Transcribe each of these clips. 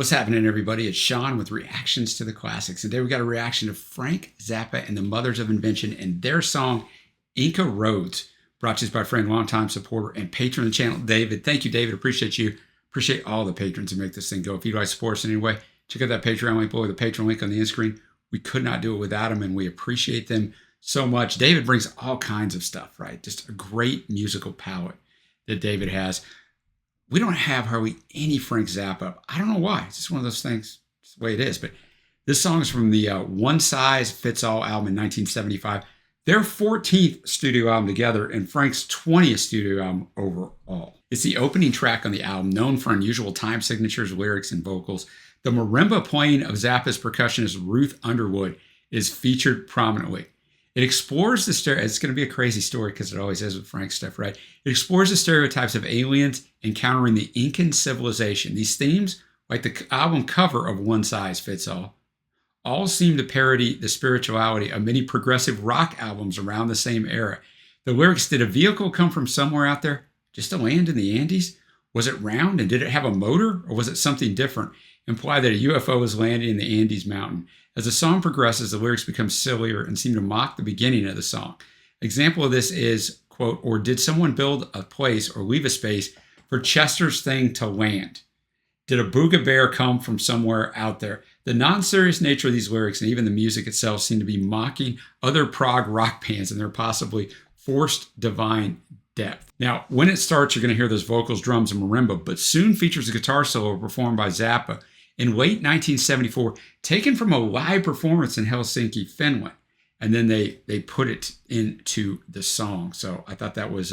What's happening, everybody? It's Sean with Reactions to the Classics. And today we got a reaction to Frank Zappa and the Mothers of Invention and their song, Inca Roads, brought to us by a friend, longtime supporter, and patron of the channel, David. Thank you, David. Appreciate you. Appreciate all the patrons who make this thing go. If you'd like to support us in any way, check out that Patreon link below, the Patreon link on the end screen. We could not do it without them, and we appreciate them so much. David brings all kinds of stuff, right? Just a great musical palette that David has. We don't have hardly any Frank Zappa. I don't know why. It's just one of those things. It's the way it is. But this song is from the One Size Fits All album in 1975. Their 14th studio album together and Frank's 20th studio album overall. It's the opening track on the album, known for unusual time signatures, lyrics, and vocals. The marimba playing of Zappa's percussionist Ruth Underwood is featured prominently. It explores the it's going to be a crazy story because it always is with Frank stuff, right? It explores the stereotypes of aliens encountering the Incan civilization. These themes, like the album cover of One Size Fits all seem to parody the spirituality of many progressive rock albums around the same era. The lyrics, did a vehicle come from somewhere out there just to land in the Andes? Was it round and did it have a motor, or was it something different? Imply that a UFO was landing in the Andes mountain. As the song progresses, the lyrics become sillier and seem to mock the beginning of the song. Example of this is, quote, or did someone build a place or leave a space for Chester's thing to land? Did a booga bear come from somewhere out there? The non-serious nature of these lyrics and even the music itself seem to be mocking other prog rock bands and their possibly forced divine depth. Now, when it starts, you're going to hear those vocals, drums, and marimba, but soon features a guitar solo performed by Zappa in late 1974, taken from a live performance in Helsinki, Finland. And then they put it into the song. So I thought that was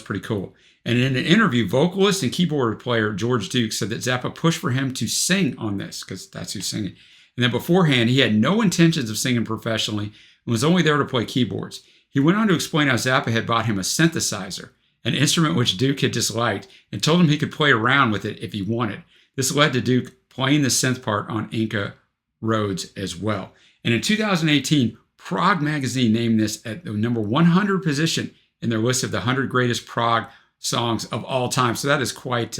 pretty cool. And in an interview, vocalist and keyboard player George Duke said that Zappa pushed for him to sing on this, because that's who's singing. And then beforehand, he had no intentions of singing professionally and was only there to play keyboards. He went on to explain how Zappa had bought him a synthesizer, an instrument which Duke had disliked, and told him he could play around with it if he wanted. This led to Duke playing the synth part on Inca Roads as well. And in 2018, Prog magazine named this at the number 100 position in their list of the 100 greatest prog songs of all time. So that is quite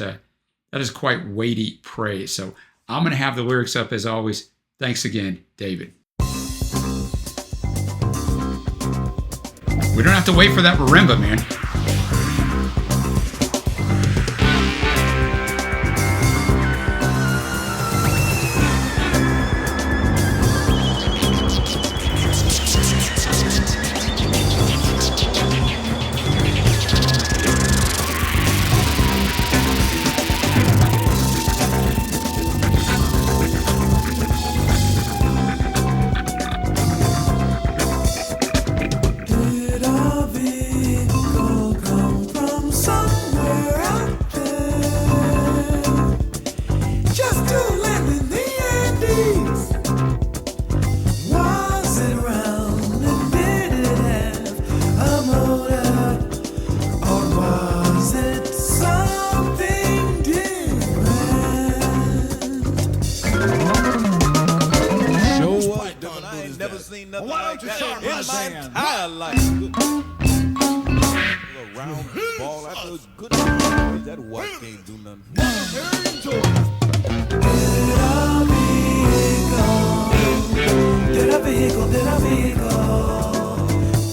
weighty praise. So I'm going to have the lyrics up as always. Thanks again, David. We don't have to wait for that marimba, man. Nothing like that in my entire life. A round ball after a good that white can't do nothing. Did a vehicle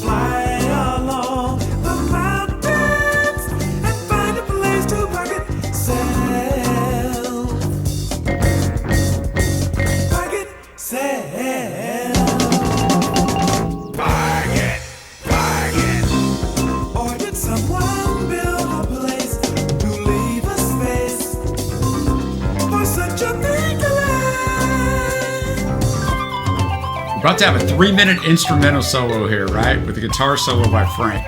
fly along the mountains and find a place to park itself? Park itself. About to have a 3-minute instrumental solo here, right? With a guitar solo by Frank.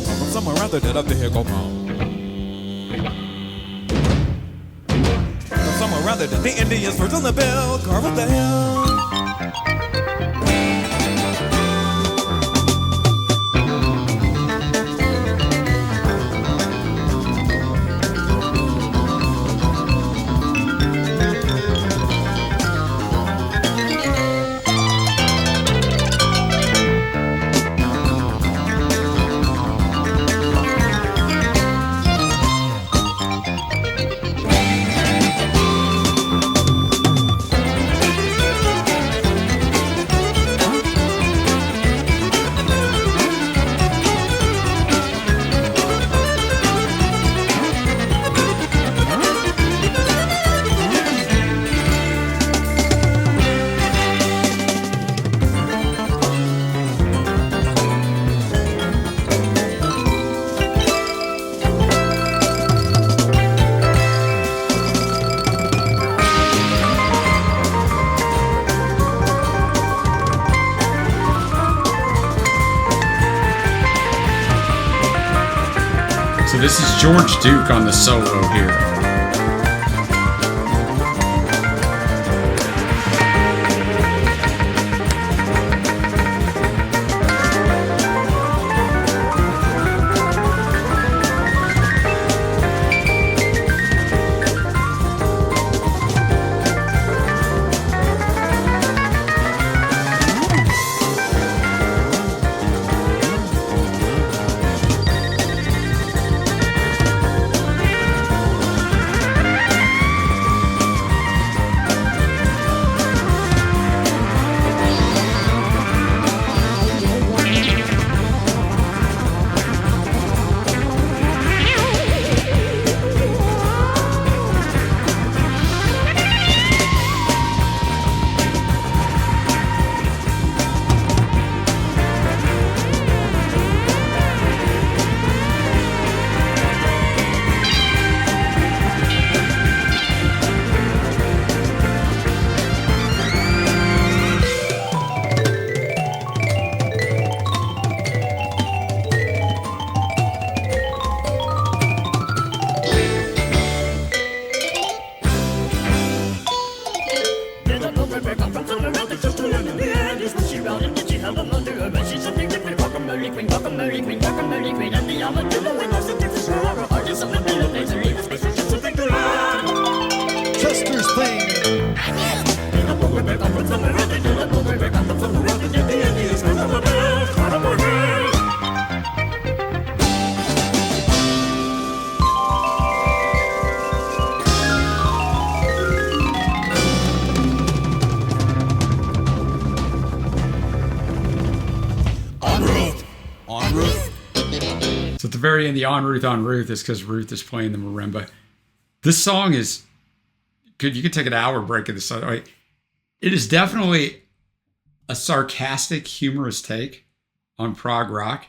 go bum. From somewhere out there, the hair go bum. From somewhere out there, the Indians first on the bell, carve a bell. So this is George Duke on the solo here. Chester's thing. So at the very end, the on Ruth is because Ruth is playing the marimba. This song is good. You could take an hour break of this song. It is definitely a sarcastic, humorous take on prog rock.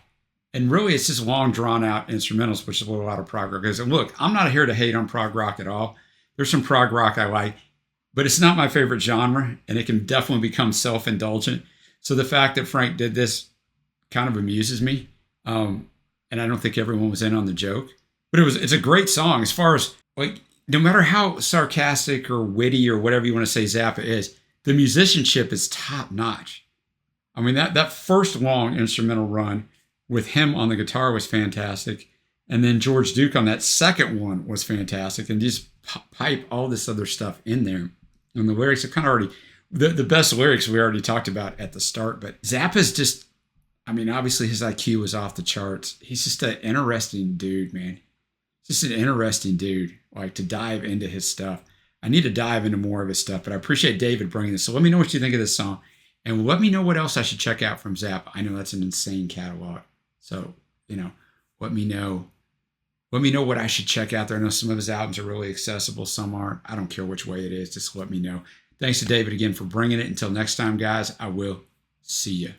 And really, it's just long, drawn-out instrumentals, which is what a lot of prog rock is. And look, I'm not here to hate on prog rock at all. There's some prog rock I like, but it's not my favorite genre, and it can definitely become self-indulgent. So the fact that Frank did this kind of amuses me. And I don't think everyone was in on the joke. But it's a great song as far as, like, no matter how sarcastic or witty or whatever you want to say Zappa is, the musicianship is top notch. I mean, that first long instrumental run with him on the guitar was fantastic. And then George Duke on that second one was fantastic. And just pipe all this other stuff in there. And the lyrics are kind of already, the best lyrics we already talked about at the start. But Zappa's just, I mean, obviously his IQ was off the charts. He's just an interesting dude, man. Just an interesting dude, like, to dive into his stuff. I need to dive into more of his stuff, but I appreciate David bringing this. So let me know what you think of this song, and let me know what else I should check out from Zappa. I know that's an insane catalog. So, let me know. Let me know what I should check out there. I know some of his albums are really accessible. Some aren't. I don't care which way it is. Just let me know. Thanks to David again for bringing it. Until next time, guys, I will see you.